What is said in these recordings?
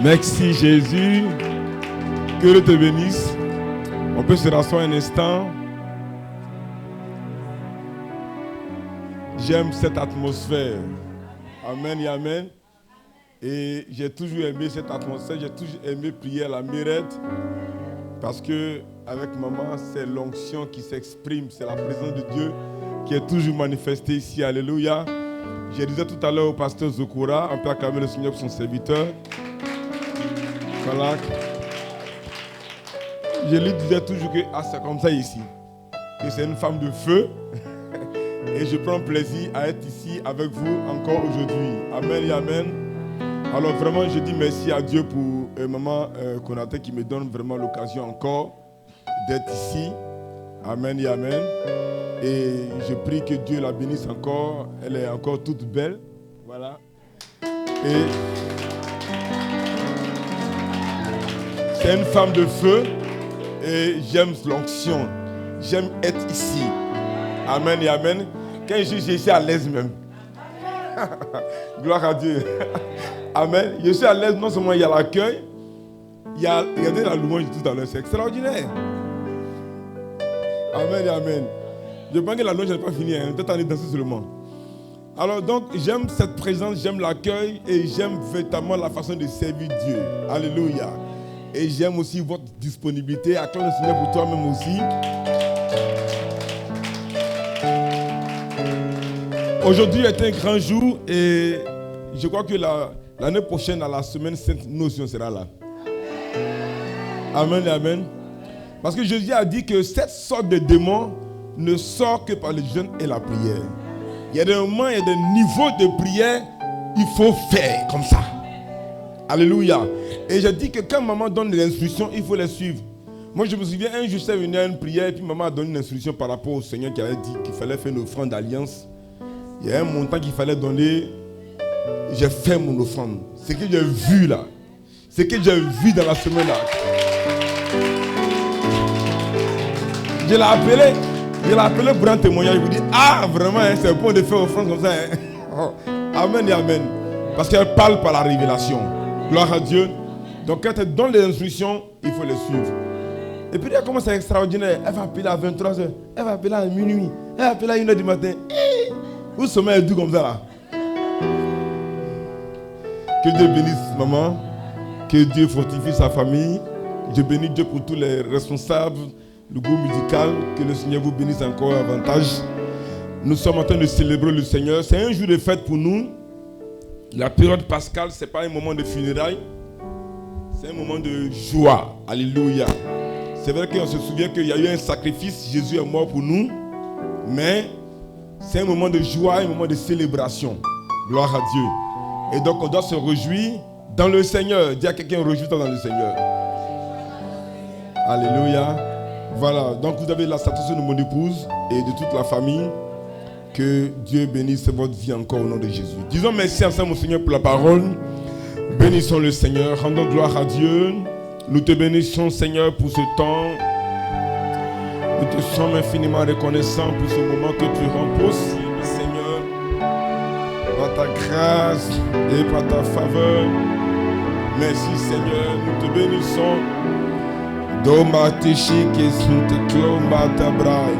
Merci Jésus. Que Dieu te bénisse. On peut se rasseoir un instant. J'aime cette atmosphère. Amen et amen. Et j'ai toujours aimé cette atmosphère. J'ai toujours aimé prier à la Mérette. Parce que avec maman, c'est l'onction qui s'exprime. C'est la présence de Dieu qui est toujours manifestée ici. Alléluia. Je disais tout à l'heure au pasteur Zokora, on peut acclamer le Seigneur pour son serviteur. Voilà. Je lui disais toujours que c'est comme ça ici. Que c'est une femme de feu. Et je prends plaisir à être ici avec vous encore aujourd'hui. Amen et amen. Alors vraiment, je dis merci à Dieu pour maman Konaté qui me donne vraiment l'occasion encore d'être ici. Amen et amen. Et je prie que Dieu la bénisse encore. Elle est encore toute belle. Voilà. Et c'est une femme de feu. Et j'aime l'onction. J'aime être ici. Amen et amen. Quand je suis à l'aise même. Gloire à Dieu. Amen. Je suis à l'aise, non seulement il y a l'accueil, il y a la louange tout à l'heure. C'est extraordinaire. Amen et amen. Je pense que la louange n'est pas finie. Peut-être on est dansé seulement. Alors donc, j'aime cette présence, j'aime l'accueil et j'aime véritablement la façon de servir Dieu. Alléluia. Et j'aime aussi votre disponibilité. Acclame le Seigneur pour toi-même aussi. Aujourd'hui est un grand jour et je crois que l'année prochaine, à la semaine sainte, nous aussi on sera là. Amen et amen. Parce que Jésus a dit que cette sorte de démon ne sort que par le jeûne et la prière. Il y a des moments, il y a des niveaux de prière, il faut faire comme ça. Alléluia. Et je dis que quand maman donne des instructions, il faut les suivre. Moi, je me souviens, un jour, je suis venu à une prière et puis maman a donné une instruction par rapport au Seigneur qui avait dit qu'il fallait faire une offrande d'alliance. Il y a un montant qu'il fallait donner. J'ai fait mon offrande. Ce que j'ai vu là, ce que j'ai vu dans la semaine là. Je l'ai appelé pour un témoignage. Je vous dis, vraiment, c'est bon de faire offrande comme ça. Amen et amen. Parce qu'elle parle par la révélation. Gloire à Dieu. Donc quand elle donne les instructions, il faut les suivre. Et puis comment c'est extraordinaire. Elle va appeler à 23h. Elle va appeler à minuit. Elle va appeler à 1h du matin. Vous sommeil est doux comme ça là. Que Dieu bénisse maman. Que Dieu fortifie sa famille. Je bénis Dieu pour tous les responsables, le groupe musical. Que le Seigneur vous bénisse encore davantage. Nous sommes en train de célébrer le Seigneur. C'est un jour de fête pour nous. La période pascale, ce n'est pas un moment de funérailles. C'est un moment de joie. Alléluia. C'est vrai qu'on se souvient qu'il y a eu un sacrifice. Jésus est mort pour nous. Mais c'est un moment de joie, un moment de célébration. Gloire à Dieu. Et donc on doit se réjouir dans le Seigneur. Dis à quelqu'un, réjouis-toi dans le Seigneur. Alléluia. Voilà. Donc vous avez la satisfaction de mon épouse et de toute la famille. Que Dieu bénisse votre vie encore au nom de Jésus. Disons merci ensemble au Seigneur pour la parole. Bénissons le Seigneur. Rendons gloire à Dieu. Nous te bénissons Seigneur pour ce temps. Nous te sommes infiniment reconnaissants pour ce moment que tu rends possible, Seigneur, par ta grâce et par ta faveur. Merci, Seigneur, nous te bénissons. Doma te shike sunt te klo mata brai.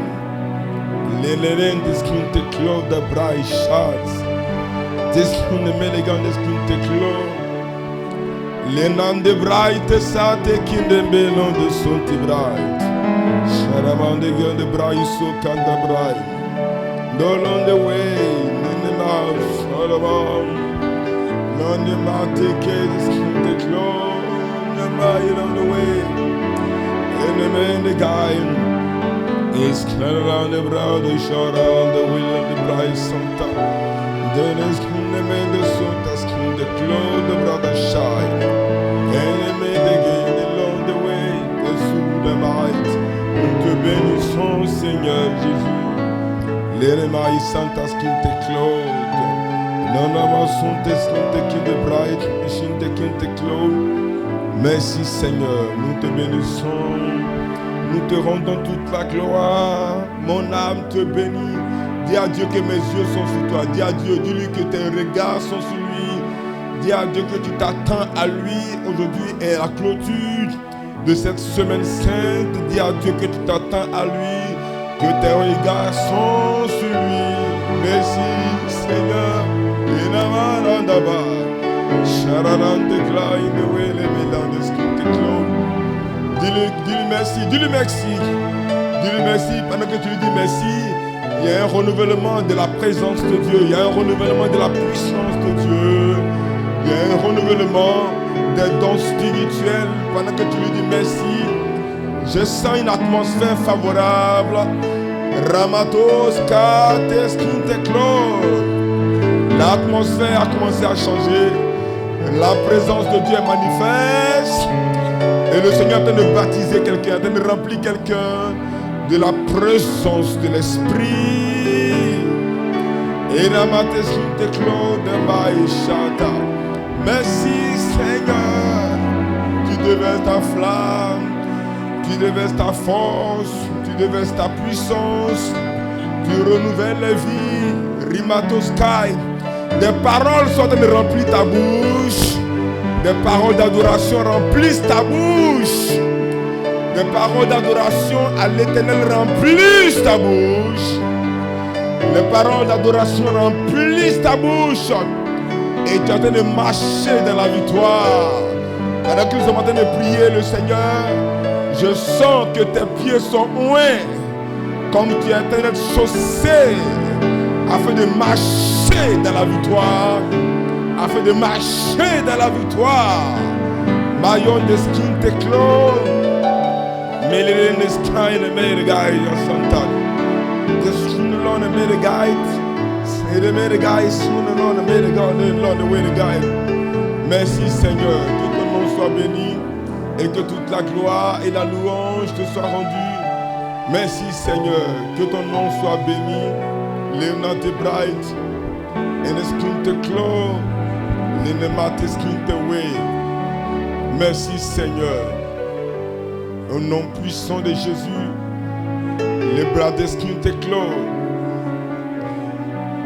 Leleren deskun te klo da brai shaz. Deskun melegan deskun te klo. Lenan de brai te sa te kinde belon de son te brai. Sharaman de gun de brai so kanda brai. Dolon the way, in the mouth, Sharaman. None the mate case, the clone, the mile on the way. And the man, the guy, is clear around the brow, the short on the wheel of the bride sometime. Then is the man, the suit, the skin, the clone, the brother shy. And the man, the game, the long the way, the soul, the might. Nous te bénissons, Seigneur Jésus. Les mailles santas qui te claude. Non, non, sont tes qui te bright, machine qui te claude. Merci, Seigneur. Nous te bénissons. Nous te rendons toute la gloire. Mon âme te bénit. Dis à Dieu que mes yeux sont sur toi. Dis à Dieu, dis-lui que tes regards sont sur lui. Dis à Dieu que tu t'attends à lui. Aujourd'hui est la clôture de cette semaine sainte. Dis à Dieu que tu t'attends à lui. Que tes regards sont sur lui. Merci Seigneur. Dis-lui merci, dis-lui merci. Dis-lui merci. Pendant que tu lui dis merci, il y a un renouvellement de la présence de Dieu. Il y a un renouvellement de la puissance de Dieu. Il y a un renouvellement des dons spirituels. Pendant que tu lui dis merci, je sens une atmosphère favorable. Ramatos kates kinteklo. L'atmosphère a commencé à changer. La présence de Dieu est manifeste. Et le Seigneur est en train de baptiser quelqu'un, est en train de remplir quelqu'un de la présence de l'Esprit. Et Ramates kinteklo de Maïchata. Merci Seigneur. Tu déverses ta flamme. Tu déverses ta force. Tu déverses ta puissance. Tu renouvelles les vies. Rimatoskai. Des paroles sont en train de remplir ta bouche. Des paroles d'adoration remplissent ta bouche. Des paroles d'adoration à l'Éternel remplissent ta bouche. Les paroles d'adoration remplissent ta bouche. Et tu es en train de marcher dans la victoire. Pendant que nous sommes en train de prier le Seigneur, je sens que tes pieds sont loin. Comme tu es en train d'être chaussé. Afin de marcher dans la victoire. Afin de marcher dans la victoire. Mayon de skin te clone. Melene de sky and made a guy your son. The skin alone and made a guide. Say the made a guy soon alone and made a guy alone the way the guy. Merci Seigneur, que ton nom soit béni et que toute la gloire et la louange te soient rendues. Merci Seigneur, que ton nom soit béni. Léonard de Bright, et skin te clone, les mates skin te way. Merci Seigneur. Au nom puissant de Jésus, les bras de skin te clone.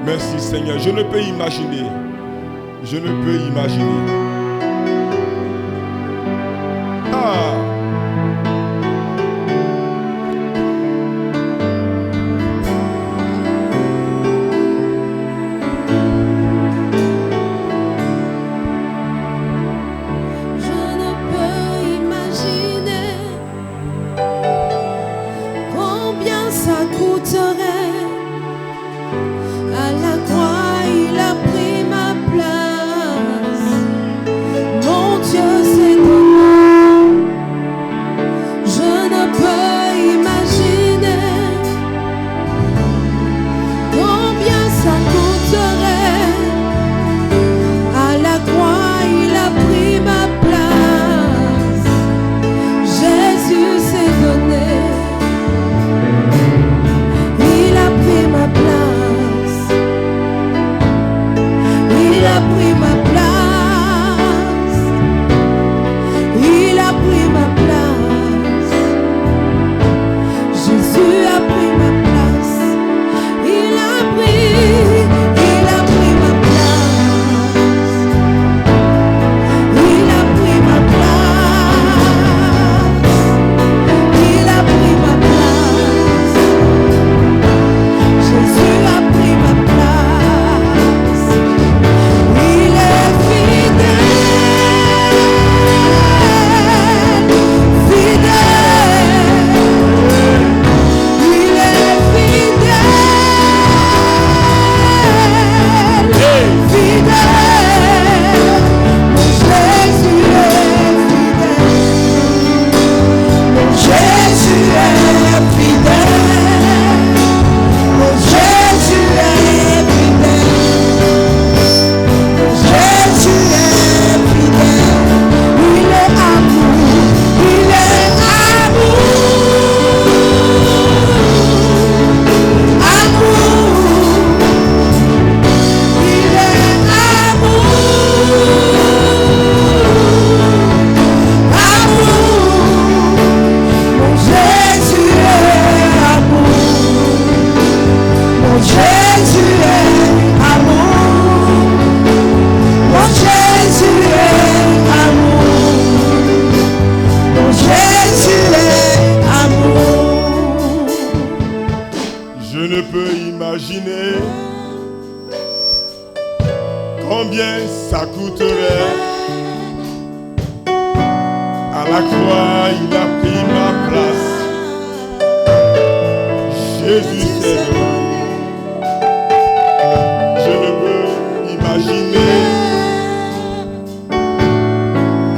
Merci Seigneur. Je ne peux imaginer. Je ne peux imaginer. Ah! À la croix, il a pris ma place. imaginer combien ça coûterait. À la croix, il a pris ma place. Jésus s'est donné. Je ne peux imaginer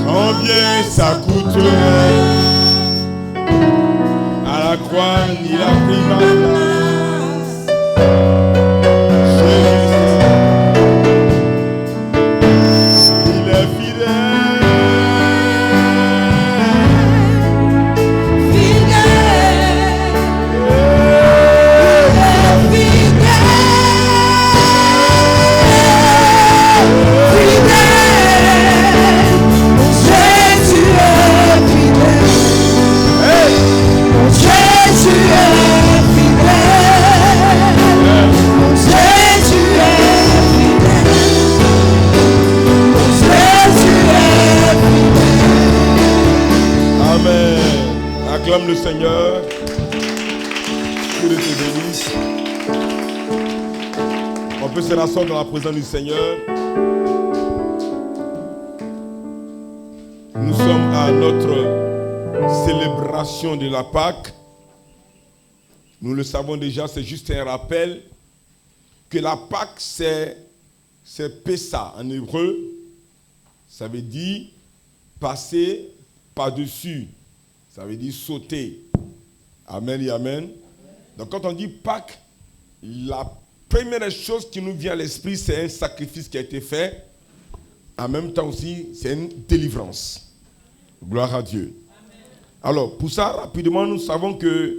combien ça coûterait. À la croix, il a pris ma place. Jésus s'est donné. Il est fidèle. Acclame le Seigneur. Que Dieu te bénisse. On peut se rasseoir dans la présence du Seigneur. Nous sommes à notre célébration de la Pâque. Nous le savons déjà, c'est juste un rappel que la Pâque, c'est Pessa en hébreu. Ça veut dire passer par-dessus. Ça veut dire sauter. Amen et amen. Donc quand on dit Pâques, la première chose qui nous vient à l'esprit, c'est un sacrifice qui a été fait. En même temps aussi, c'est une délivrance. Gloire à Dieu. Amen. Alors, pour ça, rapidement, nous savons que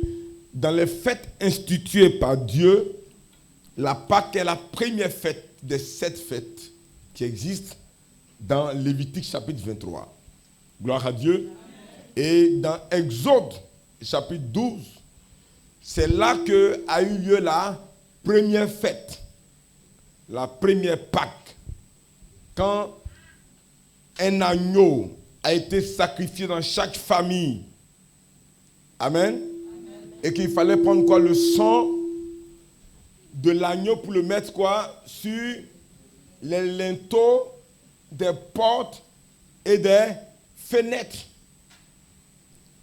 dans les fêtes instituées par Dieu, la Pâque est la première fête des 7 fêtes qui existent dans Lévitique chapitre 23. Gloire à Dieu. Et dans Exode, chapitre 12, c'est là que a eu lieu la première fête, la première Pâque, quand un agneau a été sacrifié dans chaque famille. Amen. Et qu'il fallait prendre quoi? Le sang de l'agneau pour le mettre quoi? Sur les linteaux des portes et des fenêtres.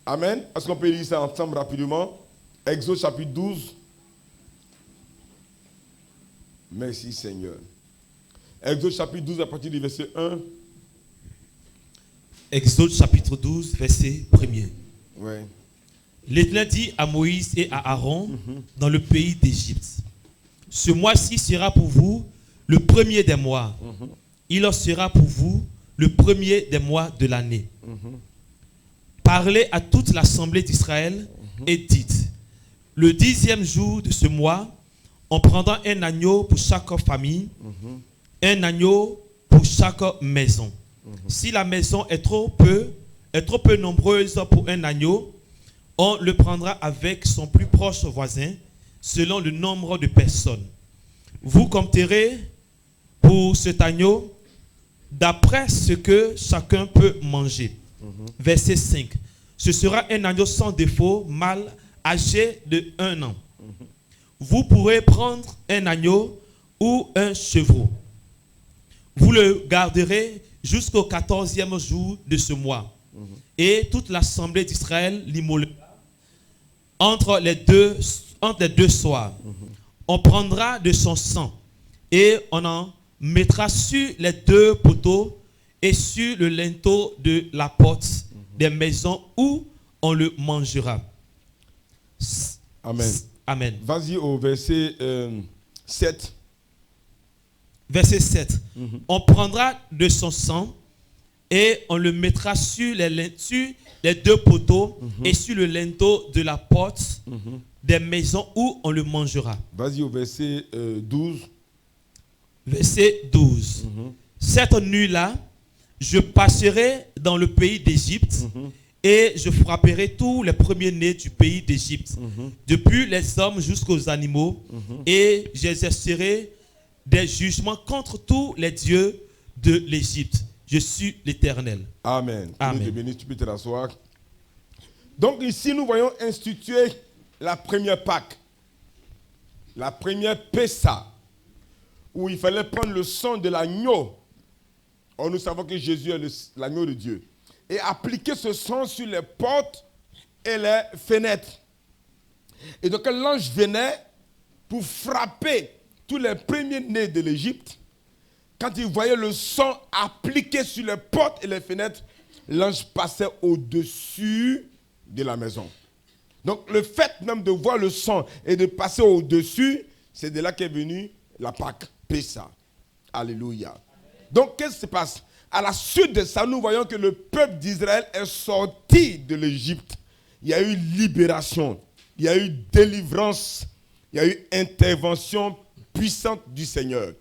Amen. Est-ce qu'on peut lire ça ensemble rapidement? Exode chapitre 12. Merci Seigneur. Exode chapitre 12 à partir du verset 1. Exode chapitre 12, verset 1er. Ouais. L'Éternel dit à Moïse et à Aaron dans le pays d'Égypte: ce mois-ci sera pour vous le premier des mois. Il en sera pour vous le premier des mois de l'année. Parlez à toute l'assemblée d'Israël et dites: le 10e jour de ce mois, on prendra un agneau pour chaque famille, un agneau pour chaque maison. Si la maison est trop peu nombreuse pour un agneau, on le prendra avec son plus proche voisin, selon le nombre de personnes. Vous compterez pour cet agneau d'après ce que chacun peut manger. Verset 5. Ce sera un agneau sans défaut, mâle, âgé de 1 an. Vous pourrez prendre un agneau ou un chevreau. Vous le garderez jusqu'au 14e jour de ce mois. Et toute l'assemblée d'Israël l'immolera entre les deux soirs. On prendra de son sang et on en mettra sur les 2 poteaux et sur le linteau de la porte des maisons où on le mangera. Amen. Amen. Vas-y au verset 7. Verset 7. On prendra de son sang et on le mettra sur les 2 poteaux et sur le linteau de la porte des maisons où on le mangera. Vas-y au verset 12. Verset 12. Cette nuit-là, je passerai dans le pays d'Égypte et je frapperai tous les premiers-nés du pays d'Égypte, depuis les hommes jusqu'aux animaux, et j'exercerai des jugements contre tous les dieux de l'Égypte. Je suis l'Éternel. Amen. Amen. Dieu te bénisse, tu peux te rasseoir. Donc ici, nous voyons instituer la première Pâque. La première Pessa, où il fallait prendre le sang de l'agneau. Or, nous savons que Jésus est l'agneau de Dieu. Et appliquer ce sang sur les portes et les fenêtres. Et donc, l'ange venait pour frapper tous les premiers-nés de l'Égypte. Quand il voyait le sang appliqué sur les portes et les fenêtres, l'ange passait au-dessus de la maison. Donc, le fait même de voir le sang et de passer au-dessus, c'est de là qu'est venue la Pâque, Pessa. Alléluia. Donc, qu'est-ce qui se passe? À la suite de ça, nous voyons que le peuple d'Israël est sorti de l'Égypte. Il y a eu libération, il y a eu délivrance, il y a eu intervention puissante du Seigneur.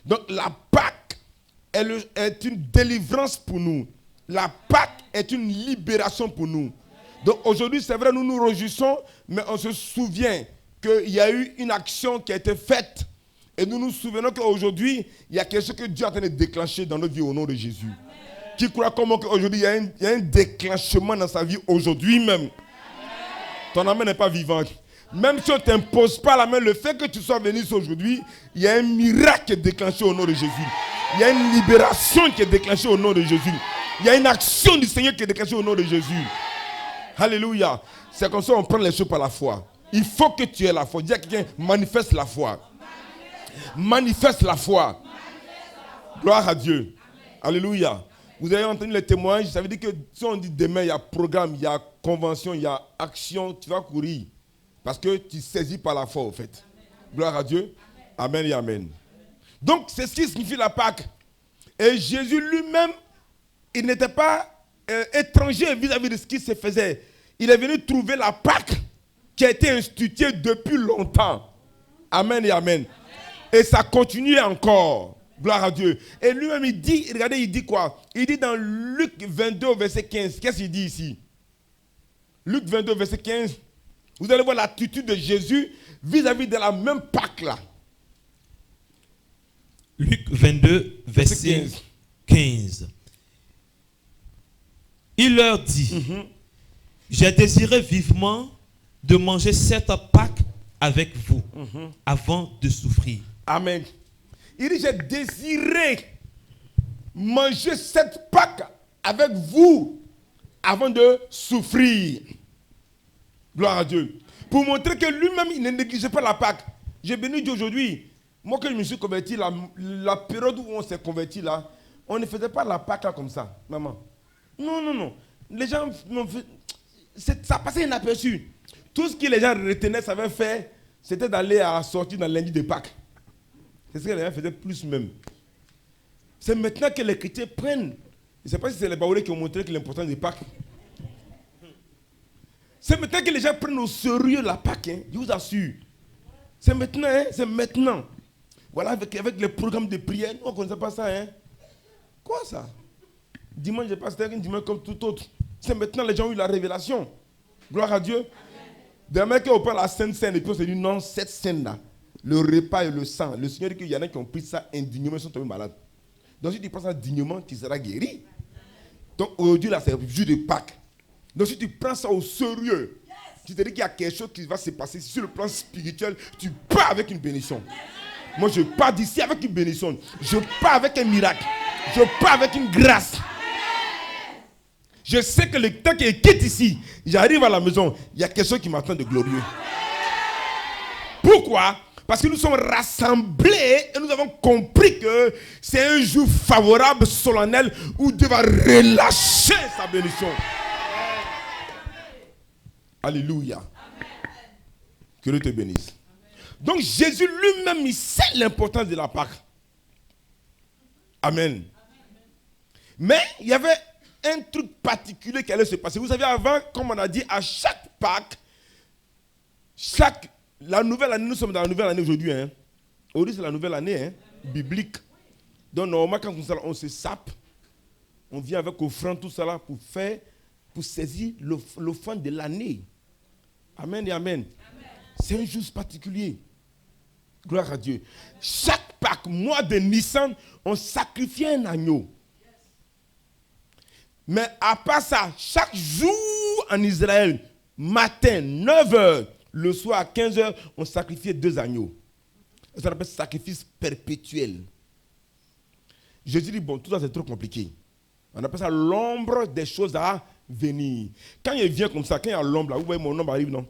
Donc, la Pâque est une délivrance pour nous. La Pâque est une libération pour nous. Donc, aujourd'hui, c'est vrai, nous nous réjouissons, mais on se souvient qu'il y a eu une action qui a été faite. Et nous nous souvenons qu'aujourd'hui, il y a quelque chose que Dieu est en train de déclencher dans notre vie au nom de Jésus. Amen. Qui croit comment qu'aujourd'hui, il y a un déclenchement dans sa vie aujourd'hui même. Amen. Ton amen n'est pas vivante. Même si on ne t'impose pas la main, le fait que tu sois venu aujourd'hui, il y a un miracle qui est déclenché au nom de Jésus. Il y a une libération qui est déclenchée au nom de Jésus. Il y a une action du Seigneur qui est déclenchée au nom de Jésus. Alléluia. C'est comme ça qu'on prend les choses par la foi. Il faut que tu aies la foi. Dis à quelqu'un, manifeste la foi. Manifeste la foi. Gloire à Dieu. Alléluia. Vous avez entendu les témoignages. Ça veut dire que si on dit demain, il y a programme, il y a convention, il y a action, tu vas courir. Parce que tu saisis par la foi, au fait. Gloire à Dieu. Amen et amen. Donc, c'est ce qui signifie la Pâque. Et Jésus lui-même, il n'était pas étranger vis-à-vis de ce qui se faisait. Il est venu trouver la Pâque qui a été instituée depuis longtemps. Amen et amen. Et ça continue encore. Gloire à Dieu. Et lui-même, il dit, regardez, il dit quoi? Il dit dans Luc 22, verset 15. Qu'est-ce qu'il dit ici? Luc 22, verset 15. Vous allez voir l'attitude de Jésus vis-à-vis de la même Pâque là. Luc 22, verset 15. Il leur dit, j'ai désiré vivement de manger cette Pâque avec vous avant de souffrir. Amen. Il dit, j'ai désiré manger cette Pâque avec vous avant de souffrir. Gloire à Dieu. Pour montrer que lui-même, il ne négligeait pas la Pâque. J'ai béni Dieu aujourd'hui. Moi, quand je me suis converti, la période où on s'est converti là, on ne faisait pas la Pâque là comme ça, maman. Non. Les gens, ça passait inaperçu. Tout ce que les gens retenaient, savaient faire, c'était d'aller à la sortie dans lundi de Pâques. C'est ce que les gens faisaient plus même. C'est maintenant que les chrétiens prennent. Je ne sais pas si c'est les Baoulés qui ont montré que l'importance des Pâques. C'est maintenant que les gens prennent au sérieux la Pâque, hein, je vous assure. C'est maintenant, hein, c'est maintenant. Voilà, avec les programmes de prière, nous on ne connaissait pas ça. Hein. Quoi ça? Dimanche, je passe un dimanche comme tout autre. C'est maintenant les gens ont eu la révélation. Gloire à Dieu. Demain qu'on prend la Sainte Seine et puis on se dit non, cette scène-là, le repas et le sang, le Seigneur dit qu'il y en a qui ont pris ça indignement, ils sont tombés malades. Donc si tu prends ça dignement, tu seras guéri. Donc aujourd'hui, là, c'est le jour de Pâques. Donc si tu prends ça au sérieux, tu te dis qu'il y a quelque chose qui va se passer sur le plan spirituel, tu pars avec une bénédiction. Moi, je pars d'ici avec une bénédiction. Je pars avec un miracle. Je pars avec une grâce. Je sais que le temps que je quitte ici, j'arrive à la maison, il y a quelque chose qui m'attend de glorieux. Pourquoi? Parce que nous sommes rassemblés et nous avons compris que c'est un jour favorable, solennel, où Dieu va relâcher sa bénédiction. Alléluia. Que Dieu te bénisse. Donc Jésus lui-même, il sait l'importance de la Pâque. Amen. Mais il y avait un truc particulier qui allait se passer. Vous savez, avant, comme on a dit, à chaque Pâque, la nouvelle année, nous sommes dans la nouvelle année aujourd'hui. Hein. Aujourd'hui, c'est la nouvelle année hein, biblique. Donc, normalement, quand on se sape, on vient avec offrande, tout ça là, pour saisir l'offrande de l'année. Amen et amen. C'est un jour particulier. Gloire à Dieu. Chaque Pâques, mois de Nissan, on sacrifiait un agneau. Mais à part ça, chaque jour en Israël, matin, 9h, le soir à 15h, on sacrifiait 2 agneaux. Ça s'appelle sacrifice perpétuel. Jésus dit, bon, tout ça c'est trop compliqué. On appelle ça l'ombre des choses à venir. Quand il vient comme ça, quand il y a l'ombre là, vous voyez mon ombre arrive, non?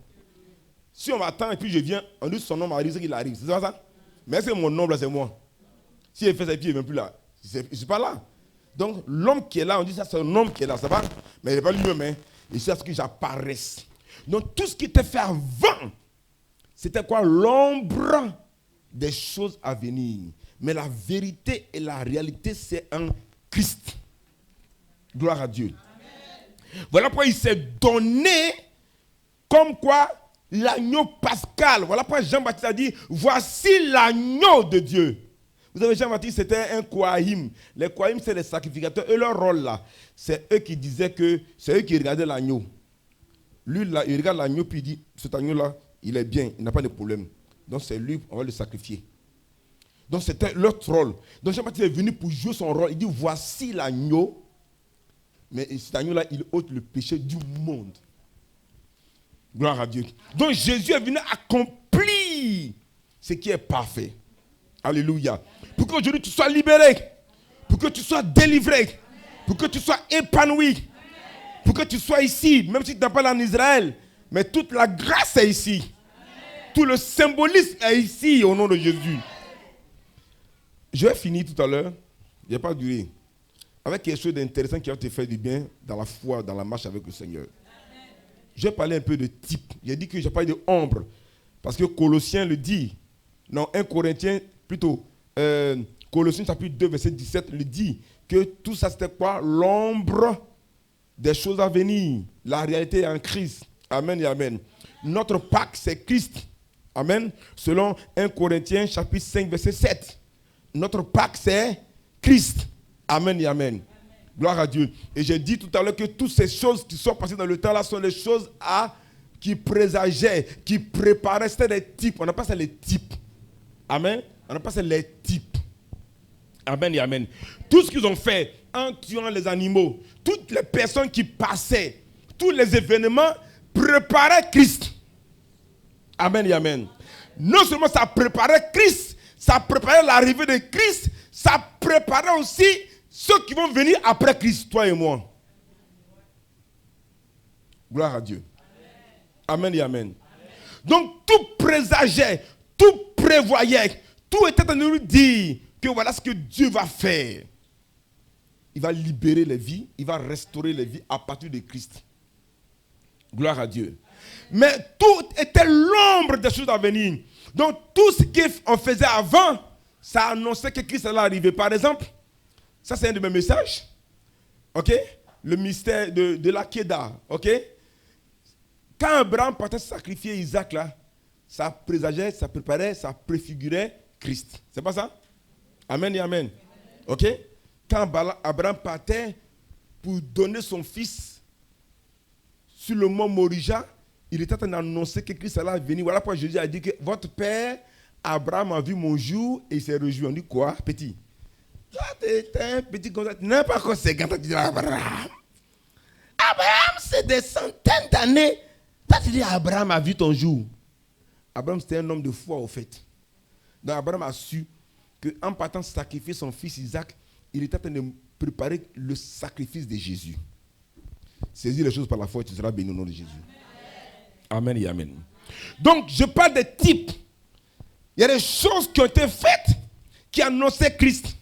Si on m'attend et puis je viens, on dit son ombre arrive, c'est qu'il arrive. C'est pas ça? Mais est-ce que mon ombre là, c'est moi? Si il fait ça et puis il ne vient plus là, je ne suis pas là. Donc l'homme qui est là, on dit ça c'est un homme qui est là, ça va? Mais il n'est pas lui-même, hein? Et c'est à ce que j'apparaisse. Donc tout ce qui était fait avant, c'était quoi? L'ombre des choses à venir. Mais la vérité et la réalité, c'est un Christ. Gloire à Dieu. Amen. Voilà pourquoi il s'est donné comme quoi l'agneau pascal. Voilà pourquoi Jean-Baptiste a dit, voici l'agneau de Dieu. Vous savez, Jean-Baptiste, c'était un Kohaïm. Les Kohaïm, c'est les sacrificateurs. Et leur rôle là, c'est eux qui disaient que c'est eux qui regardaient l'agneau. Lui, là, il regarde l'agneau puis il dit, cet agneau-là, il est bien, il n'a pas de problème. Donc c'est lui, on va le sacrifier. Donc c'était leur rôle. Donc Jean-Baptiste est venu pour jouer son rôle. Il dit, voici l'agneau. Mais cet agneau-là, il ôte le péché du monde. Gloire à Dieu. Donc Jésus est venu accomplir ce qui est parfait. Alléluia. Pour qu'aujourd'hui tu sois libéré. Pour que tu sois délivré. Pour que tu sois épanoui. Pour que tu sois ici. Même si tu n'es pas en Israël. Mais toute la grâce est ici. Tout le symbolisme est ici au nom de Jésus. Je vais finir tout à l'heure. Il n'y a pas duré. Avec quelque chose d'intéressant qui va te faire du bien dans la foi, dans la marche avec le Seigneur. Je vais parler un peu de type. J'ai dit que j'ai parlé de ombre. Parce que Colossiens le dit. Non, 1 Corinthiens, plutôt. Colossiens chapitre 2, verset 17, le dit. Que tout ça, c'était quoi? L'ombre des choses à venir. La réalité est en Christ. Amen et amen. Notre Pâque, c'est Christ. Amen. Selon 1 Corinthiens chapitre 5, verset 7. Notre Pâque, c'est Christ. Amen et amen. Amen. Gloire à Dieu. Et j'ai dit tout à l'heure que toutes ces choses qui sont passées dans le temps là sont les choses qui présageaient, qui préparaient. C'était des types. On appelle ça les types. Amen. On appelle ça les types. Amen et amen. Tout ce qu'ils ont fait en tuant les animaux, toutes les personnes qui passaient, tous les événements préparaient Christ. Amen et amen. Non seulement ça préparait Christ, ça préparait l'arrivée de Christ, ça préparait aussi ceux qui vont venir après Christ, toi et moi. Gloire à Dieu. Amen et amen. Donc tout présageait, tout prévoyait, tout était en train de nous dire que voilà ce que Dieu va faire. Il va libérer les vies, il va restaurer les vies à partir de Christ. Gloire à Dieu. Mais tout était l'ombre des choses à venir. Donc tout ce qu'on faisait avant, ça annonçait que Christ allait arriver. Par exemple, ça c'est un de mes messages. Ok? Le mystère de la Kéda. Ok? Quand Abraham partait sacrifier Isaac là, ça présageait, ça préparait, ça préfigurait Christ. C'est pas ça? Amen et amen. Ok? Quand Abraham partait pour donner son fils sur le mont Morija, il était en train d'annoncer que Christ allait venir. Voilà pourquoi Jésus a dit que votre père Abraham a vu mon jour et il s'est réjoui. On dit quoi, petit? Toi, tu es un petit comme ça. Tu n'es pas conséquent. Tu dis Abraham. Abraham, c'est des centaines d'années. Toi, tu dis Abraham a vu ton jour. Abraham, c'était un homme de foi, au fait. Donc, Abraham a su qu'en partant sacrifier son fils Isaac, il était en train de préparer le sacrifice de Jésus. Saisis les choses par la foi et tu seras béni au nom de Jésus. Amen et amen. Donc, je parle des types. Il y a des choses qui ont été faites qui annonçaient Christ.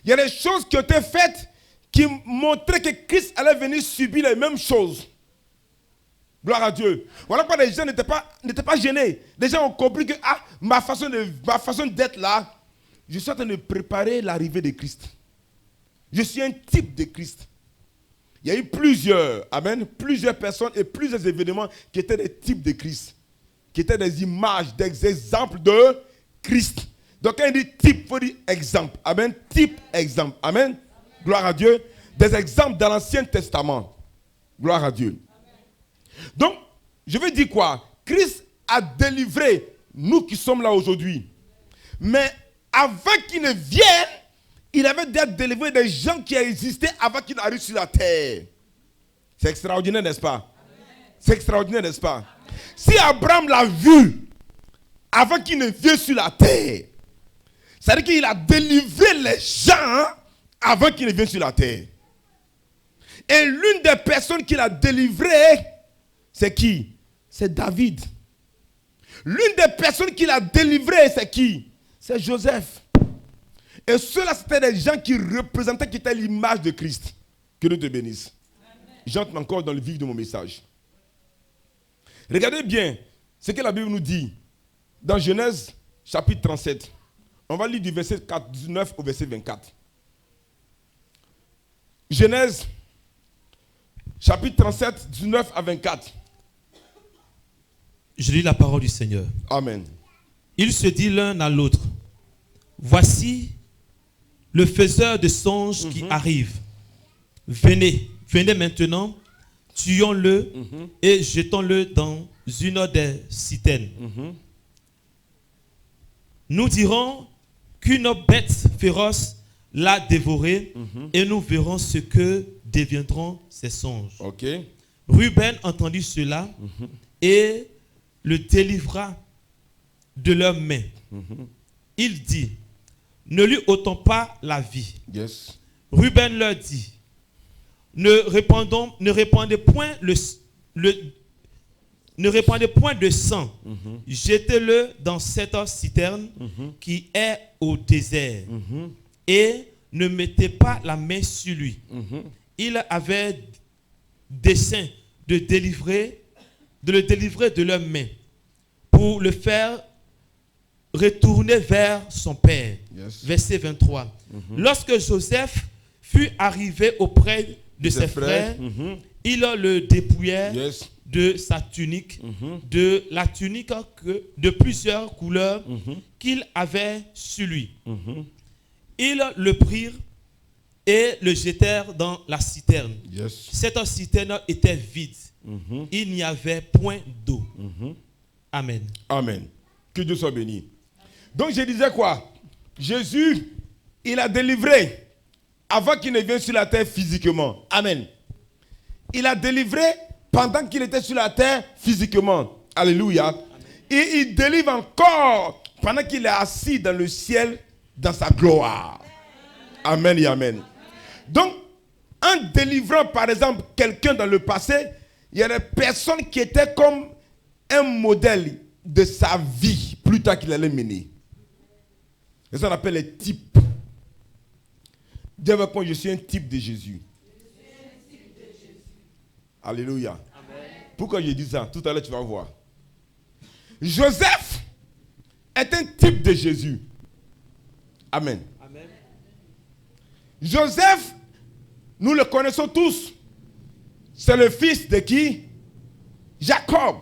Il y a des choses qui ont été faites qui montraient que Christ allait venir subir les mêmes choses. Gloire à Dieu. Voilà pourquoi les gens n'étaient pas gênés. Les gens ont compris que ma façon d'être là, je suis en train de préparer l'arrivée de Christ. Je suis un type de Christ. Il y a eu plusieurs personnes et plusieurs événements qui étaient des types de Christ. Qui étaient des images, des exemples de Christ. Donc quand il dit type, il faut dire exemple. Amen. Type, exemple. Amen. Gloire à Dieu. Des exemples dans l'Ancien Testament. Gloire à Dieu. Donc, je veux dire quoi? Christ a délivré nous qui sommes là aujourd'hui. Mais avant qu'il ne vienne, il avait déjà délivré des gens qui existaient avant qu'il arrive sur la terre. C'est extraordinaire, n'est-ce pas? C'est extraordinaire, n'est-ce pas? Si Abraham l'a vu avant qu'il ne vienne sur la terre. C'est-à-dire qu'il a délivré les gens avant qu'il ne vienne sur la terre. Et l'une des personnes qu'il a délivrées, c'est qui? C'est David. L'une des personnes qu'il a délivrées, c'est qui? C'est Joseph. Et ceux-là, c'était des gens qui représentaient, qui étaient l'image de Christ. Que Dieu te bénisse. J'entre encore dans le vif de mon message. Regardez bien ce que la Bible nous dit dans Genèse chapitre 37. On va lire du verset 19 au verset 24. Genèse chapitre 37, 19 à 24. Je lis la parole du Seigneur. Amen. Ils se disent l'un à l'autre, voici le faiseur de songes qui arrive. Venez maintenant, tuons-le et jetons-le dans une des citernes. Nous dirons qu'une bête féroce l'a dévoré et nous verrons ce que deviendront ces songes. Okay. Ruben entendit cela et le délivra de leurs mains. Il dit, ne lui ôtons pas la vie. Yes. Ruben leur dit, ne répandez point de sang. Jetez-le dans cette citerne qui est au désert. Et ne mettez pas la main sur lui. Il avait dessein de le délivrer de leurs mains pour le faire retourner vers son père. Yes. Verset 23. Lorsque Joseph fut arrivé auprès de ses frères, ils le dépouillèrent de sa tunique, de la tunique de plusieurs couleurs qu'il avait sur lui. Ils le prirent et le jetèrent dans la citerne. Yes. Cette citerne était vide. Il n'y avait point d'eau. Amen. Amen. Que Dieu soit béni. Donc je disais quoi? Jésus, il a délivré avant qu'il ne vienne sur la terre physiquement. Amen. Il a délivré pendant qu'il était sur la terre physiquement. Alléluia. Amen. Et il délivre encore pendant qu'il est assis dans le ciel dans sa gloire. Amen et amen. Donc, en délivrant par exemple quelqu'un dans le passé, il y a des personnes qui étaient comme un modèle de sa vie plus tard qu'il allait mener. Et ça on appelle les types. Dis avec moi, je suis un type de Jésus. Alléluia. Amen. Pourquoi je dis ça? Tout à l'heure tu vas voir. Joseph est un type de Jésus. Amen. Amen. Joseph, nous le connaissons tous. C'est le fils de qui? Jacob.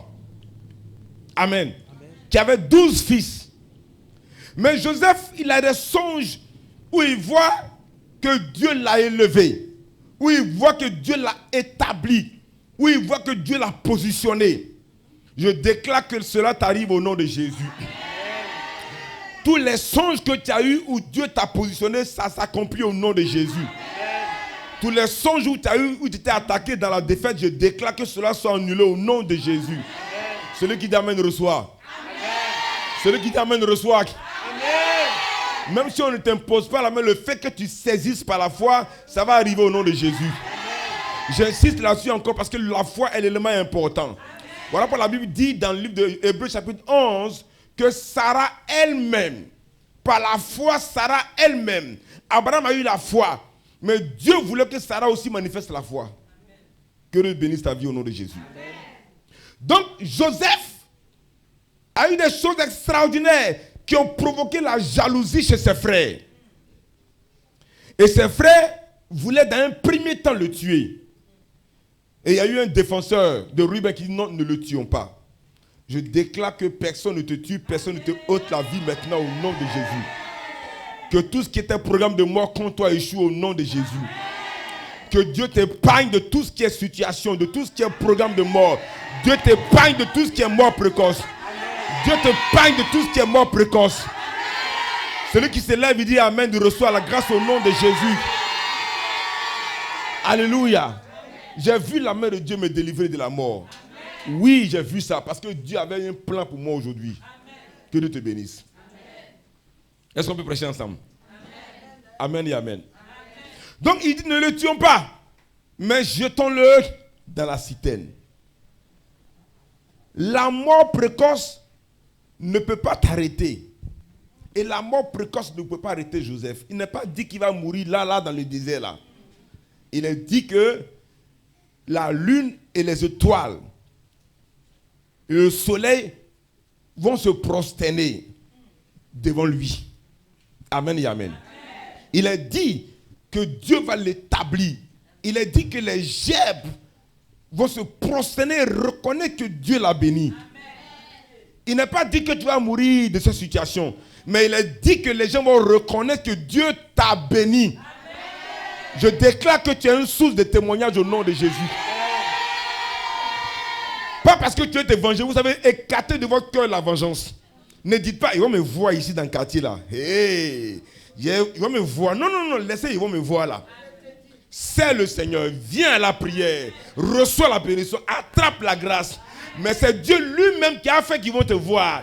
Amen. Amen. Qui avait 12 fils. Mais Joseph, il a des songes où il voit que Dieu l'a élevé, où il voit que Dieu l'a établi, où il voit que Dieu l'a positionné. Je déclare que cela t'arrive au nom de Jésus. Amen. Tous les songes que tu as eus où Dieu t'a positionné, ça s'accomplit au nom de Jésus. Amen. Tous les songes où tu as eu, où tu t'es attaqué dans la défaite, je déclare que cela soit annulé au nom de Jésus. Amen. Celui qui t'amène reçoit. Amen. Celui qui t'amène reçoit. Amen. Même si on ne t'impose pas la main, le fait que tu saisisses par la foi, ça va arriver au nom de Jésus. J'insiste là-dessus encore parce que la foi est l'élément important. Amen. Voilà pourquoi la Bible dit dans le livre de Hébreux chapitre 11 que Sarah elle-même, par la foi, Sarah elle-même, Abraham a eu la foi, mais Dieu voulait que Sarah aussi manifeste la foi. Amen. Que Dieu bénisse ta vie au nom de Jésus. Amen. Donc Joseph a eu des choses extraordinaires qui ont provoqué la jalousie chez ses frères. Et ses frères voulaient dans un premier temps le tuer. Et il y a eu un défenseur de Ruben qui dit non, ne le tuons pas. Je déclare que personne ne te tue, personne ne te ôte la vie maintenant au nom de Jésus. Que tout ce qui était programme de mort contre toi échoue au nom de Jésus. Que Dieu t'épargne de tout ce qui est situation, de tout ce qui est programme de mort. Dieu t'épargne de tout ce qui est mort précoce. Dieu t'épargne de tout ce qui est mort précoce. Celui qui se lève, il dit Amen, il reçoit la grâce au nom de Jésus. Alléluia. J'ai vu la main de Dieu me délivrer de la mort. Oui, j'ai vu ça parce que Dieu avait un plan pour moi aujourd'hui. Que Dieu te bénisse. Est-ce qu'on peut prêcher ensemble? Amen et amen. Donc il dit, ne le tuons pas, mais jetons-le dans la citerne. La mort précoce ne peut pas t'arrêter. Et la mort précoce ne peut pas arrêter Joseph. Il n'est pas dit qu'il va mourir là, dans le désert, là. Il est dit que la lune et les étoiles et le soleil vont se prosterner devant lui. Amen et amen. Il est dit que Dieu va l'établir. Il est dit que les gerbes vont se prosterner et reconnaître que Dieu l'a béni. Il n'est pas dit que tu vas mourir de cette situation, mais il est dit que les gens vont reconnaître que Dieu t'a béni. Je déclare que tu es une source de témoignage au nom de Jésus. Pas parce que tu es vengé, vous avez écarté de votre cœur la vengeance. Ne dites pas, ils vont me voir ici dans le quartier là. Hey, ils vont me voir. Non, laissez, ils vont me voir là. C'est le Seigneur, viens à la prière, reçois la bénédiction, attrape la grâce. Mais c'est Dieu lui-même qui a fait qu'ils vont te voir.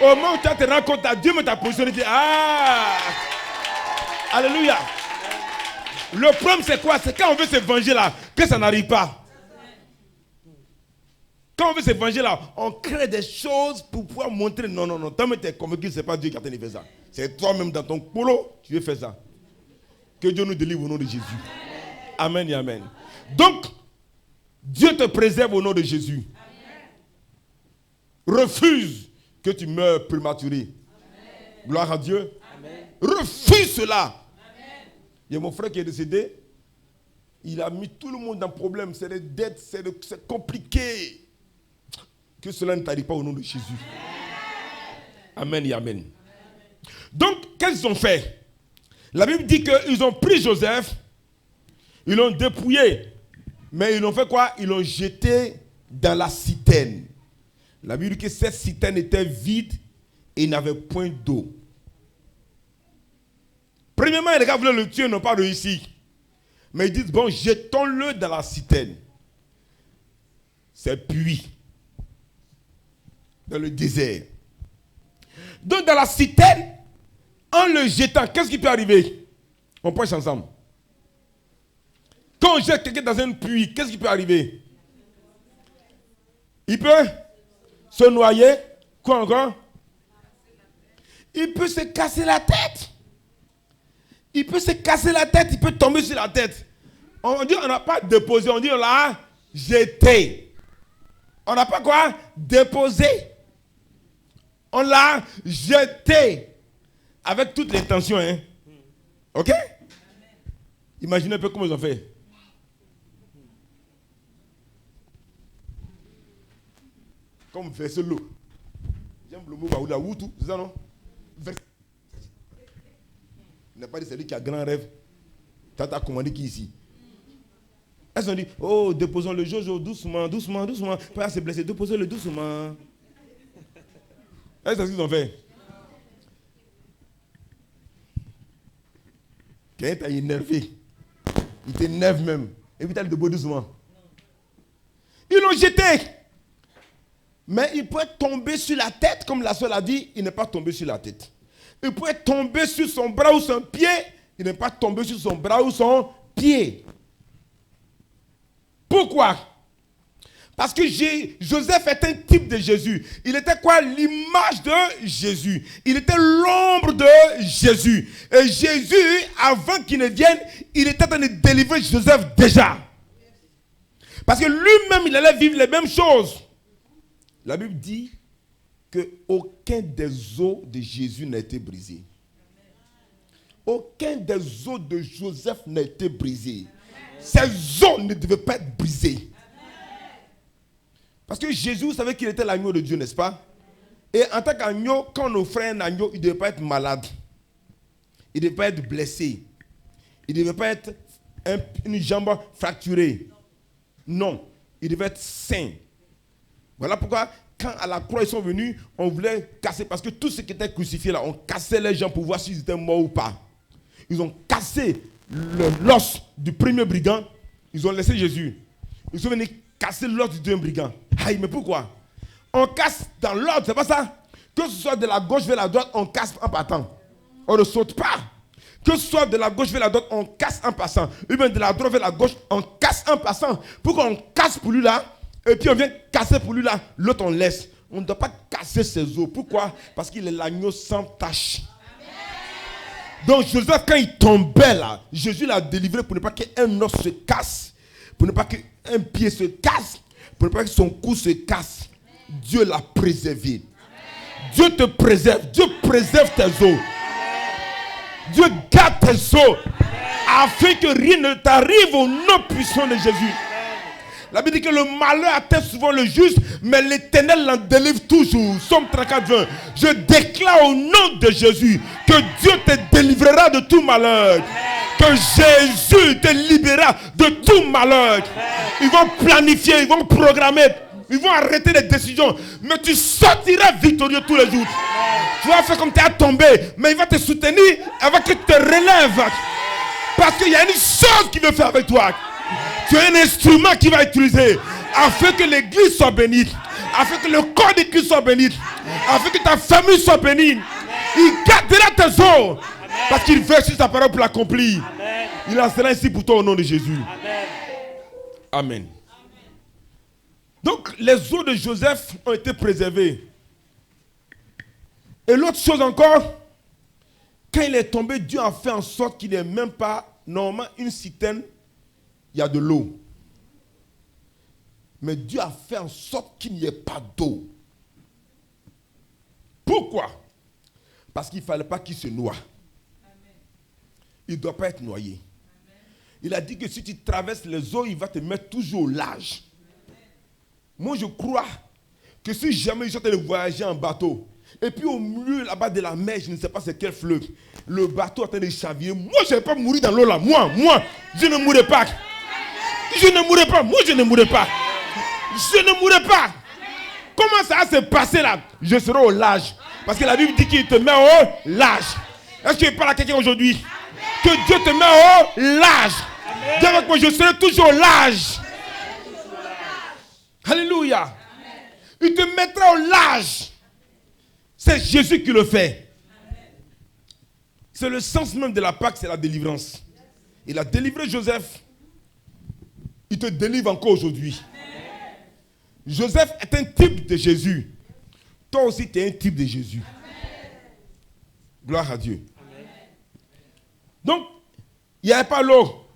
Au moment où tu te rends compte, Dieu me t'a positionné et dit, ah, alléluia. Le problème c'est quoi? C'est quand on veut se venger là, que ça n'arrive pas. Quand on veut se venger là, on crée des choses pour pouvoir montrer, non, toi-même tu es convaincu que ce n'est pas Dieu qui a fait ça. C'est toi-même dans ton polo, tu veux faire ça. Que Dieu nous délivre au nom de Jésus. Amen et amen. Donc, Dieu te préserve au nom de Jésus. Refuse que tu meurs prématuré. Amen. Gloire à Dieu. Amen. Refuse cela. Amen. Il y a mon frère qui est décédé. Il a mis tout le monde dans le problème. C'est les dettes, c'est compliqué. Que cela ne t'arrive pas au nom de Jésus. Amen et amen. Amen. Donc, qu'est-ce qu'ils ont fait? La Bible dit qu'ils ont pris Joseph, ils l'ont dépouillé. Mais ils l'ont fait quoi? Ils l'ont jeté dans la citerne. La Bible dit que cette citerne était vide et il n'avait point d'eau. Premièrement, les gars voulaient le tuer, n'ont pas réussi. Mais ils disent, bon, jetons-le dans la citerne. C'est puits. Dans le désert. Donc dans la citerne, en le jetant, qu'est-ce qui peut arriver? On prêche ensemble. Quand on jette quelqu'un dans un puits, qu'est-ce qui peut arriver? Il peut se noyer. Quoi encore? Il peut se casser la tête. Il peut se casser la tête. Il peut tomber sur la tête. On dit on n'a pas déposé. On dit on l'a jeté. On n'a pas quoi? Déposé. On l'a jeté. Avec toutes les tensions. Hein? Ok? Imaginez un peu comment ils ont fait. Comme verser l'eau. J'aime le mot Baouda Woutou, c'est ça non? Il n'a pas dit celui qui a grand rêve. Tata commandé qui ici? Elles ont dit, oh, déposons le Jojo doucement. Pas se blesser, déposons-le doucement. Est-ce que c'est ce qu'ils ont fait? Quelqu'un t'a énervé. Il t'énerve même. Et puis t'as le debout doucement. Ils l'ont jeté. Mais il peut tomber sur la tête, comme la soeur a dit, il n'est pas tombé sur la tête. Il peut tomber sur son bras ou son pied, il n'est pas tombé sur son bras ou son pied. Pourquoi? Parce que Joseph est un type de Jésus. Il était quoi? L'image de Jésus. Il était l'ombre de Jésus. Et Jésus, avant qu'il ne vienne, il était en train de délivrer Joseph déjà. Parce que lui-même, il allait vivre les mêmes choses. La Bible dit qu'aucun des os de Jésus n'a été brisé. Aucun des os de Joseph n'a été brisé. Ces os ne devaient pas être brisés. Parce que Jésus, vous savez qu'il était l'agneau de Dieu, n'est-ce pas? Et en tant qu'agneau, quand on offrait un agneau, il ne devait pas être malade. Il ne devait pas être blessé. Il ne devait pas être une jambe fracturée. Non, il devait être sain. Voilà pourquoi, quand à la croix ils sont venus, on voulait casser. Parce que tout ce qui était crucifié là, on cassait les gens pour voir s'ils étaient morts ou pas. Ils ont cassé l'os du premier brigand. Ils ont laissé Jésus. Ils sont venus casser l'os du deuxième brigand. Aïe, mais pourquoi? On casse dans l'ordre, c'est pas ça? Que ce soit de la gauche vers la droite, on casse en partant. On ne saute pas. Que ce soit de la gauche vers la droite, on casse en passant. Ou bien de la droite vers la gauche, on casse en passant. Pourquoi on casse pour lui là, et puis on vient casser pour lui là, l'autre on laisse. On ne doit pas casser ses os. Pourquoi? Parce qu'il est l'agneau sans tache. Donc Joseph, quand il tombait là, Jésus l'a délivré pour ne pas qu'un os se casse, pour ne pas qu'un pied se casse, pour ne pas que son cou se casse. Dieu l'a préservé. Dieu te préserve. Dieu préserve tes os. Dieu garde tes os afin que rien ne t'arrive au nom puissant de Jésus. La Bible dit que le malheur atteint souvent le juste, mais l'Éternel l'en délivre toujours. Somme 34, 20. Je déclare au nom de Jésus que Dieu te délivrera de tout malheur. Que Jésus te libérera de tout malheur. Ils vont planifier, ils vont programmer, ils vont arrêter les décisions, mais tu sortiras victorieux tous les jours. Tu vas faire comme tu as tombé, mais il va te soutenir avant que tu te relèves. Parce qu'il y a une chose qu'il veut faire avec toi. Tu as un instrument qu'il va utiliser afin que l'église soit bénie, afin que le corps de Christ soit béni, afin que ta famille soit bénie. Il gardera tes os parce qu'il veut sur sa parole pour l'accomplir. Il en sera ainsi pour toi au nom de Jésus. Amen. Donc les os de Joseph ont été préservés. Et l'autre chose encore, quand il est tombé, Dieu a fait en sorte qu'il n'ait même pas, normalement, une citerne, il y a de l'eau. Mais Dieu a fait en sorte qu'il n'y ait pas d'eau. Pourquoi? Parce qu'il ne fallait pas qu'il se noie. Il ne doit pas être noyé. Il a dit que si tu traverses les eaux, il va te mettre toujours au large. Moi, je crois que si jamais je suis en train de voyager en bateau, et puis au milieu là-bas de la mer, je ne sais pas c'est quel fleuve, le bateau est en train de chaviller, moi, je ne vais pas mourir dans l'eau là. Moi, je ne mourrai pas. Je ne mourrai pas. Moi, je ne mourrai pas. Je ne mourrai pas. Comment ça va se passer là? Je serai au large. Parce que la Bible dit qu'il te met au large. Est-ce que je parle à quelqu'un aujourd'hui? Que Dieu te met au large. Dis avec moi, je serai toujours au large. Alléluia. Il te mettra au large. C'est Jésus qui le fait. C'est le sens même de la Pâque, c'est la délivrance. Il a délivré Joseph. Il te délivre encore aujourd'hui. Joseph est un type de Jésus. Toi aussi, tu es un type de Jésus. Gloire à Dieu. Donc, il n'y avait pas l'eau.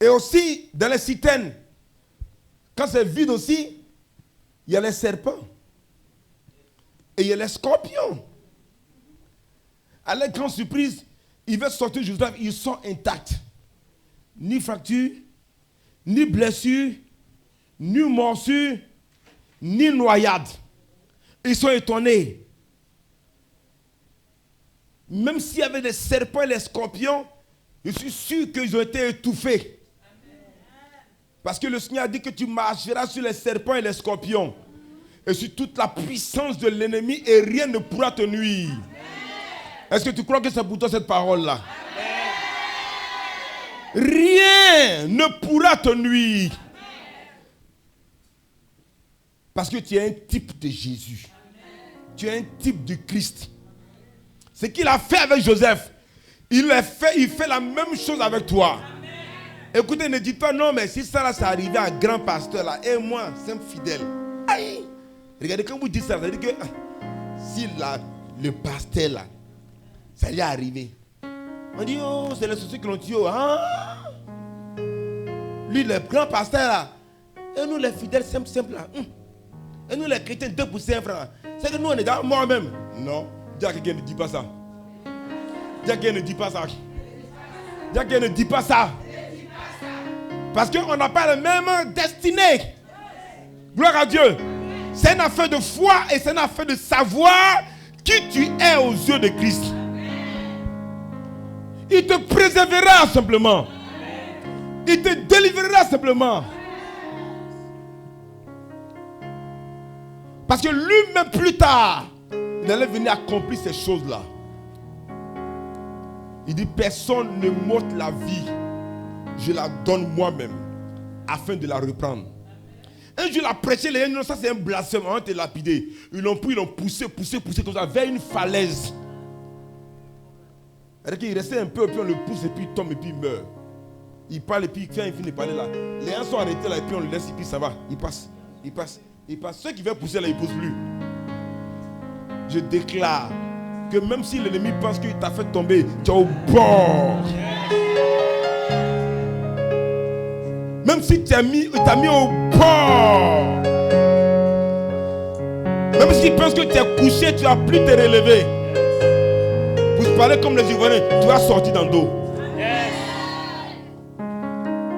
Et aussi, dans les citernes, quand c'est vide aussi, il y a les serpents. Et il y a les scorpions. À la grande surprise, il veut sortir Joseph, ils sont intacts. Ni fracture, ni blessure, ni morsure, ni noyade. Ils sont étonnés. Même s'il y avait des serpents et les scorpions, je suis sûr qu'ils ont été étouffés. Parce que le Seigneur a dit que tu marcheras sur les serpents et les scorpions. Et sur toute la puissance de l'ennemi et rien ne pourra te nuire. Est-ce que tu crois que c'est pour toi cette parole-là? Rien ne pourra te nuire. Parce que tu es un type de Jésus. Tu es un type du Christ. Ce qu'il a fait avec Joseph, il fait la même chose avec toi. Écoutez, ne dites pas non, mais si ça là, ça arrivait à un grand pasteur là, et moi, simple fidèle. Aïe! Regardez, quand vous dites ça, ça veut dire que si là, le pasteur là, ça lui est arrivé. On dit, oh, c'est les soucis qui l'ont tué. Hein? Lui, le grand pasteur là, et nous les fidèles simples là, et nous les chrétiens 2 pour 5 francs. C'est que nous on est dans moi-même. Non, dis à quelqu'un ne dit pas ça. Dis à quelqu'un ne dit pas ça. Dis à quelqu'un ne dit pas ça. Parce qu'on n'a pas la même destinée. Gloire à Dieu. C'est une affaire de foi et c'est une affaire de savoir qui tu es aux yeux de Christ. Il te préservera simplement. Il te délivrera simplement. Parce que lui-même plus tard, il allait venir accomplir ces choses-là. Il dit, personne ne m'ôte la vie. Je la donne moi-même afin de la reprendre. Un jour, il a prêché, les gens disent, ça c'est un blasphème, on va te lapider. Ils l'ont pris, ils l'ont poussé comme ça, vers une falaise. Il restait un peu, puis on le pousse, et puis il tombe, et puis il meurt. Il parle, et puis il finit de parler là. Les gens sont arrêtés là, et puis on le laisse, et puis ça va. Il passe. Ceux qui veulent pousser là, ils ne poussent plus. Je déclare que même si l'ennemi pense qu'il t'a fait tomber, tu es au bord. Même si il t'a mis au bord. Même s'il pense que tu es couché, tu ne vas plus te relever. Pour parler comme les Ivoiriens, tu vas sortir dans le dos.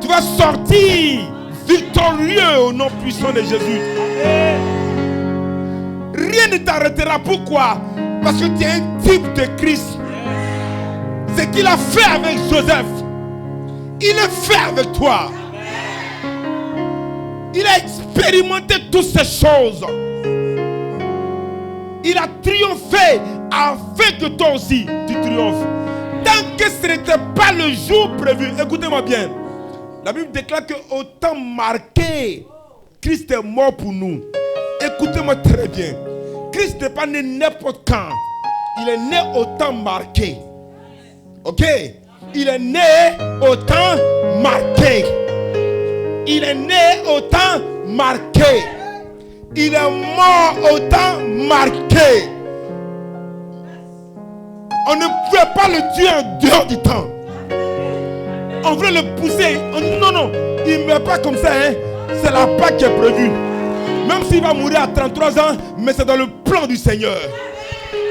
Tu vas sortir victorieux au nom puissant de Jésus. Rien ne t'arrêtera. Pourquoi? Parce que tu es un type de Christ. Ce qu'il a fait avec Joseph, il le fait avec toi. Il a expérimenté toutes ces choses. Il a triomphé afin que toi aussi tu triomphes. Tant que ce n'était pas le jour prévu, écoutez-moi bien. La Bible déclare qu'au temps marqué, Christ est mort pour nous. Écoutez-moi très bien. Christ n'est pas né n'importe quand. Il est né au temps marqué. Ok? Il est né au temps marqué. Il est né au temps marqué. Il est mort au temps marqué. On ne pouvait pas le tuer en dehors du temps. On voulait le pousser. Non, il ne meurt pas comme ça. Hein. C'est la Pâque qui est prévue. Même s'il va mourir à 33 ans, mais c'est dans le plan du Seigneur.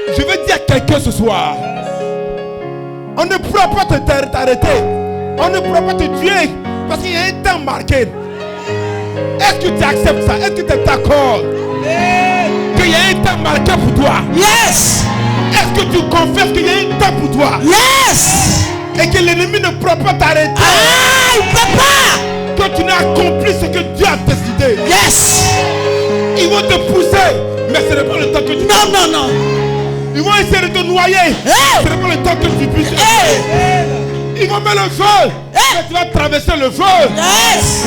Je veux dire à quelqu'un ce soir. On ne pourra pas t'arrêter. On ne pourra pas te tuer. Parce qu'il y a un temps marqué. Est-ce que tu acceptes ça? Est-ce que tu es d'accord? Qu'il y a un temps marqué pour toi? Yes! Est-ce que tu confesses qu'il y a un temps pour toi? Yes! Et que l'ennemi ne pourra pas t'arrêter? Ah, il ne peut pas! Que tu n'as accompli ce que Dieu a décidé. Yes! Ils vont te pousser, mais ce n'est pas le temps que tu... Non. Ils vont essayer de te noyer. Hey! Ce n'est pas le temps que tu puisses... Hey! Ils vont mettre le feu. Mais tu vas traverser le feu. Yes!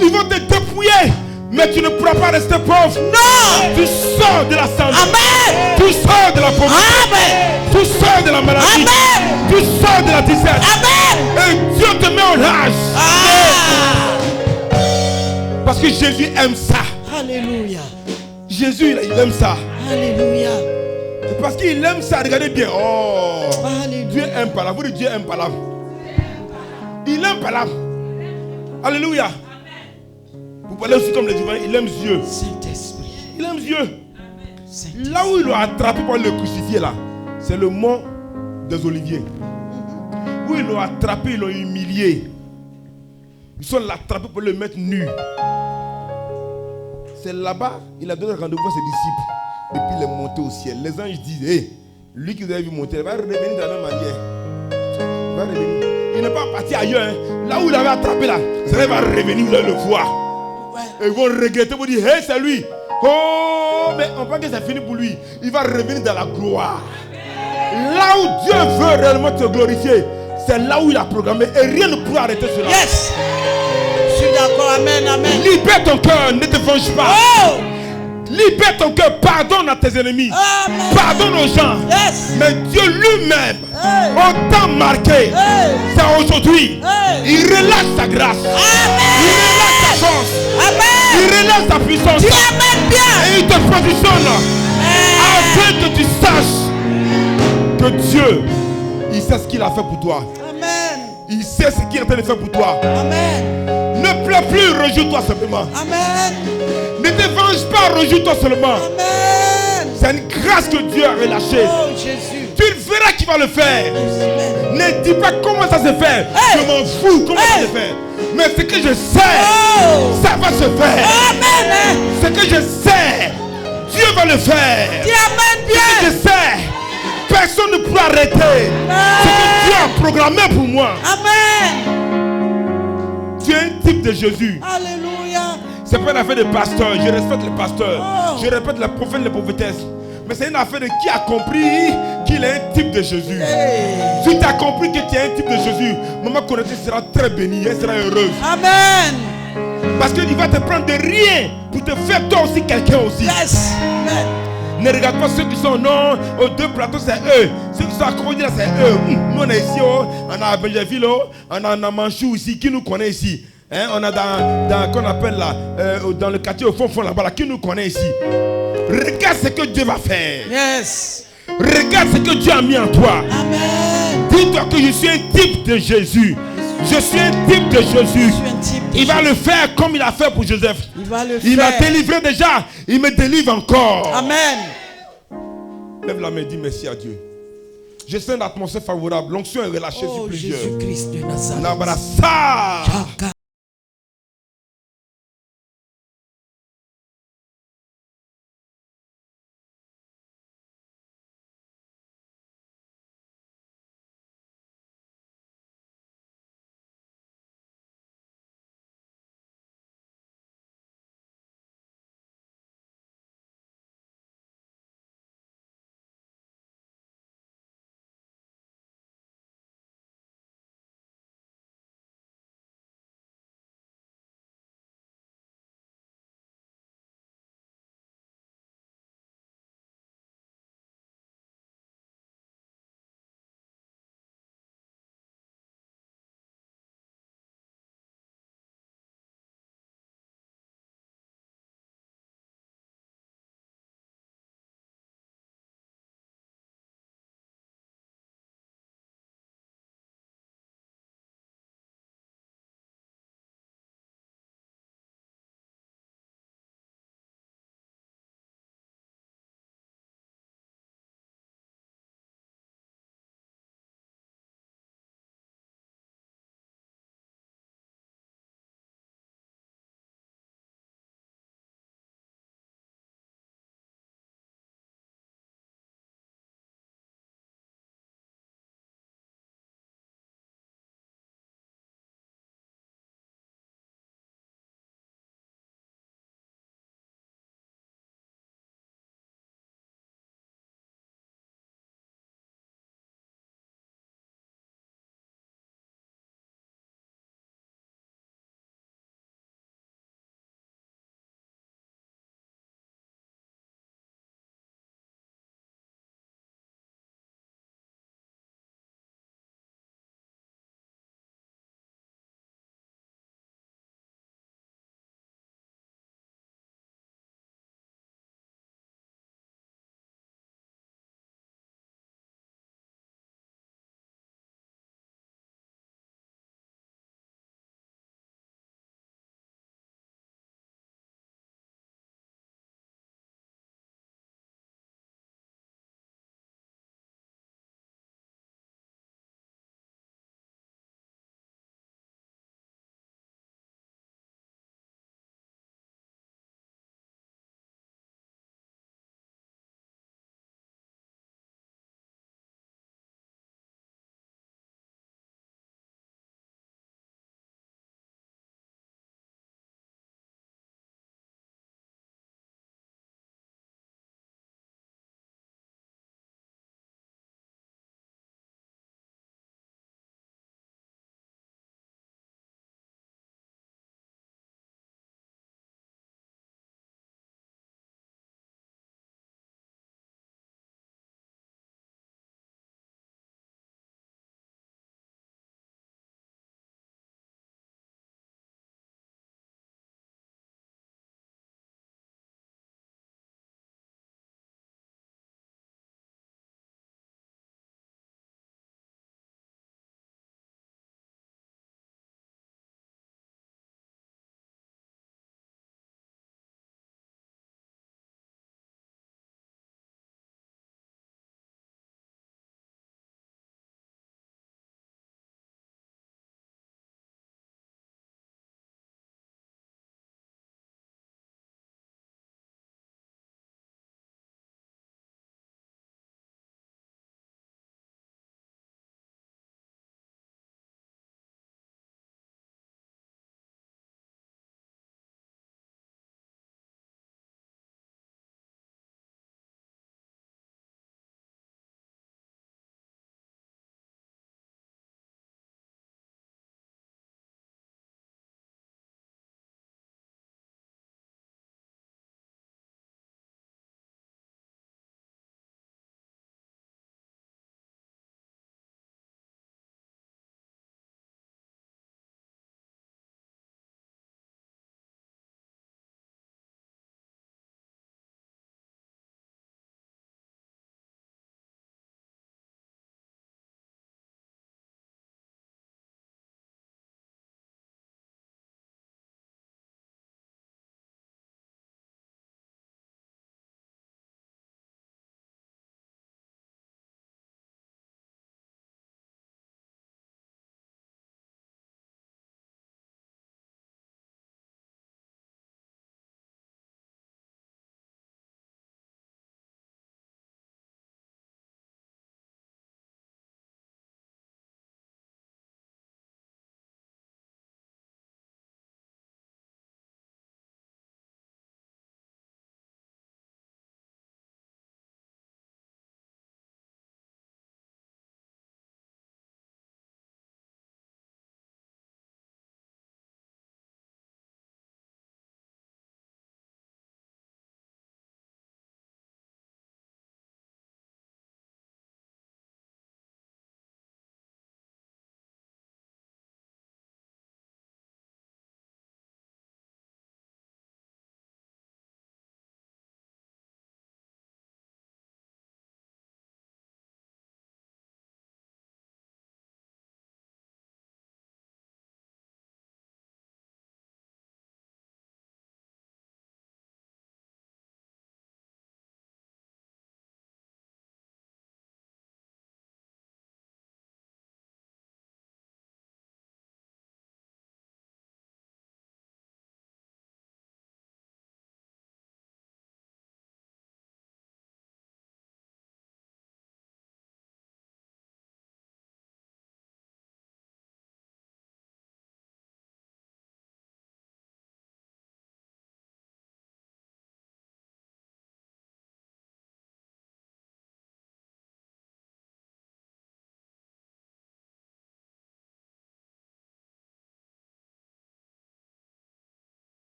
Ils vont te dépouiller. Mais tu ne pourras pas rester pauvre. Non! Tu sors de la santé. Amen! Tu sors de la pauvreté. Amen! Tu sors de la maladie. Amen! Tu sors de la disette. Amen! Et Dieu te met au large. Ah! Parce que Jésus aime ça. Alléluia! Jésus, il aime ça. Alléluia! C'est parce qu'il aime ça. Regardez bien. Oh! Alléluia! Dieu aime pas là. Vous dites Dieu aime pas là. Il aime pas là. Alléluia. Vous parlez aussi comme les divins. Il aime Dieu. Saint-Esprit. Il aime Dieu. Saint-Esprit. Là où il l'a attrapé pour le crucifier là, c'est le mont des Oliviers. Où ils l'ont attrapé, ils l'ont humilié. Ils sont l'attrapé pour le mettre nu. C'est là-bas, il a donné rendez-vous à ses disciples. Et puis il est monté au ciel. Les anges disent, hey, lui qui vous avez vu monter, il va revenir de la même manière. Il va revenir. Il n'est pas parti ailleurs. Hein. Là où il avait attrapé là, ça va revenir, vous allez le voir. Et ils vont regretter, vous dire, hey, c'est lui. Oh, mais on pense que c'est fini pour lui. Il va revenir dans la gloire. Là où Dieu veut réellement te glorifier, c'est là où il a programmé. Et rien ne pourra arrêter cela. Yes! Je suis d'accord. Amen. Amen. Libère ton cœur, ne te venge pas. Oh! Libère ton cœur, pardonne à tes ennemis. Amen. Pardonne aux gens. Yes! Mais Dieu lui-même, Hey! au temps marqué, Hey! c'est aujourd'hui. Hey! Il relâche sa grâce. Amen! Il relâche sa force. Amen! Il relâche sa puissance. Tu amènes bien! Et il te positionne afin que tu saches que Dieu, il sait ce qu'il a fait pour toi. Amen! Il sait ce qu'il est en train de faire pour toi. Amen! Ne pleure plus, réjouis-toi simplement. Amen! Ne te venge pas, réjouis-toi seulement. Amen! C'est une grâce que Dieu a relâchée. Oh Jésus! Tu verras qu'il va le faire. Amen. Ne dis pas comment ça se fait. Hey. Je m'en fous comment ça Hey. se fait. Mais ce que je sais, Oh! ça va se faire. Amen! Ce que je sais, Dieu va le faire. Tu amènes Ce que je bien! sais, personne ne pourra arrêter. Ce que Dieu a programmé pour moi. Amen! Tu es un type de Jésus. Alléluia! C'est pas une affaire de pasteur. Je respecte les pasteurs. Oh. Je répète les prophètes, les prophétesses. Mais c'est une affaire de qui a compris qu'il est un type de Jésus. Hey. Si tu as compris que tu es un type de Jésus, maman Connectée sera très bénie, elle sera heureuse. Amen! Parce qu'il va te prendre de rien pour te faire toi aussi quelqu'un aussi. Yes. Amen. Ne regarde pas ceux qui sont non, aux deux plateaux c'est eux. Ceux qui sont à côté là c'est eux. Nous on est ici, oh, on a à Belleville, oh, on a à Manchou ici, qui nous connaît ici. Hein, on a dans qu'on appelle là, dans le quartier au fond là-bas, là, qui nous connaît ici. Regarde ce que Dieu va faire. Yes. Regarde ce que Dieu a mis en toi. Amen. Dis-toi que je suis un type de Jésus. Je suis un type de Jésus. Il va le faire comme il a fait pour Joseph. Il va le Il m'a faire. délivré déjà. Il me délivre encore. Amen. Lève la main et dis merci à Dieu. Je sens une atmosphère favorable. L'onction est relâchée sur Oh plusieurs. Jésus-Christ de Nazareth. Nabrasa. Chaka.